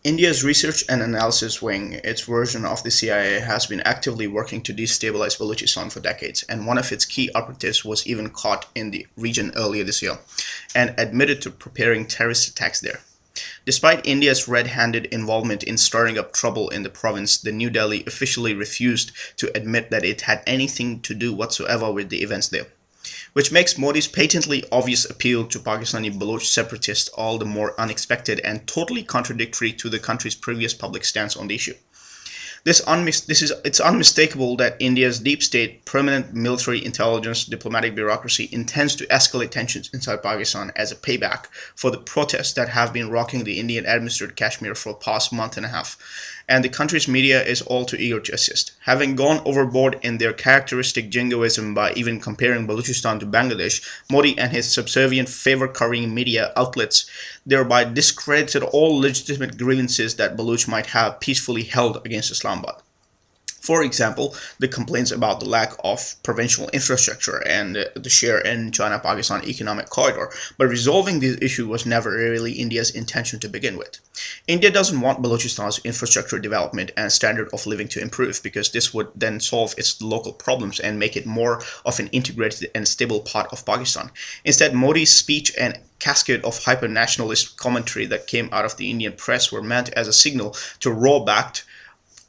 India's Research and Analysis Wing, its version of the CIA, has been actively working to destabilize Balochistan for decades, and one of its key operatives was even caught in the region earlier this year and admitted to preparing terrorist attacks there. Despite India's red-handed involvement in stirring up trouble in the province, the New Delhi officially refused to admit that it had anything to do whatsoever with the events there, which makes Modi's patently obvious appeal to Pakistani Baloch separatists all the more unexpected and totally contradictory to the country's previous public stance on the issue. It's unmistakable that India's deep state, permanent military intelligence, diplomatic bureaucracy intends to escalate tensions inside Pakistan as a payback for the protests that have been rocking the Indian-administered Kashmir for the past month and a half, and the country's media is all too eager to assist. Having gone overboard in their characteristic jingoism by even comparing Balochistan to Bangladesh, Modi and his subservient favor-carrying media outlets thereby discredited all legitimate grievances that Baloch might have peacefully held against Islamabad. For example, the complaints about the lack of provincial infrastructure and the share in China-Pakistan economic corridor, but resolving this issue was never really India's intention to begin with. India doesn't want Balochistan's infrastructure development and standard of living to improve because this would then solve its local problems and make it more of an integrated and stable part of Pakistan. Instead, Modi's speech and cascade of hyper-nationalist commentary that came out of the Indian press were meant as a signal to roll-backed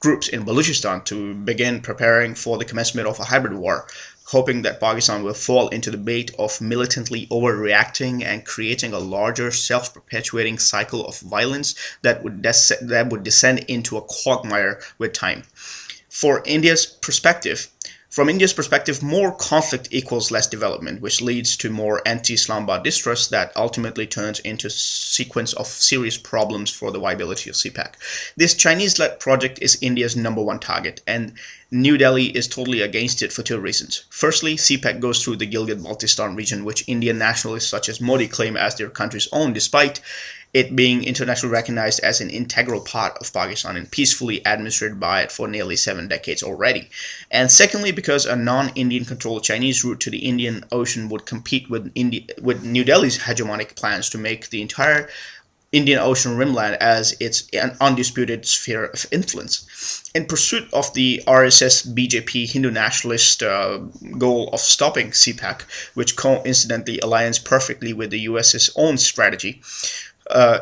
groups in Balochistan to begin preparing for the commencement of a hybrid war, hoping that Pakistan will fall into the bait of militantly overreacting and creating a larger, self-perpetuating cycle of violence that would descend into a quagmire with time. From India's perspective, more conflict equals less development, which leads to more anti-Islamabad distrust that ultimately turns into a sequence of serious problems for the viability of CPEC. This Chinese-led project is India's #1 target, and New Delhi is totally against it for two reasons. Firstly, CPEC goes through the Gilgit-Baltistan region, which Indian nationalists such as Modi claim as their country's own, despite it being internationally recognized as an integral part of Pakistan and peacefully administered by it for nearly 7 decades already. And secondly, because a non-Indian controlled Chinese route to the Indian Ocean would compete with New Delhi's hegemonic plans to make the entire Indian Ocean rimland as its undisputed sphere of influence. In pursuit of the RSS BJP Hindu nationalist goal of stopping CPEC, which coincidentally aligns perfectly with the US's own strategy,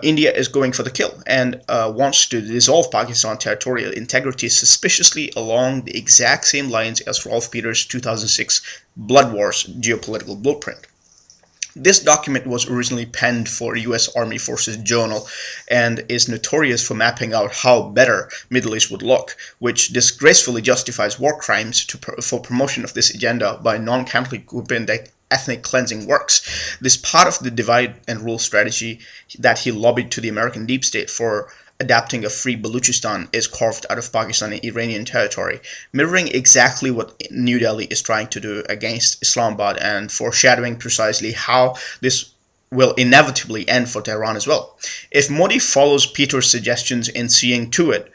India is going for the kill and wants to dissolve Pakistan's territorial integrity suspiciously along the exact same lines as Rolf Peters' 2006 Blood Wars geopolitical blueprint. This document was originally penned for US Army Forces Journal and is notorious for mapping out how better Middle East would look, which disgracefully justifies war crimes for promotion of this agenda by non-Catholic grouping that ethnic cleansing works. This part of the divide and rule strategy that he lobbied to the American deep state for adapting a free Balochistan is carved out of Pakistani Iranian territory, mirroring exactly what New Delhi is trying to do against Islamabad and foreshadowing precisely how this will inevitably end for Tehran as well. If Modi follows Peter's suggestions in seeing to it,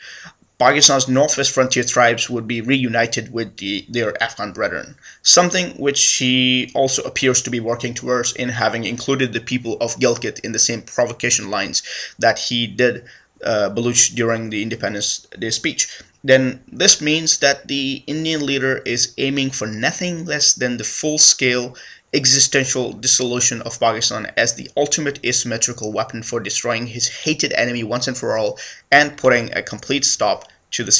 Pakistan's northwest frontier tribes would be reunited with their Afghan brethren, something which he also appears to be working towards in having included the people of Gilgit in the same provocation lines that he did Baloch during the Independence Day speech. Then this means that the Indian leader is aiming for nothing less than the full-scale existential dissolution of Pakistan as the ultimate asymmetrical weapon for destroying his hated enemy once and for all and putting a complete stop to the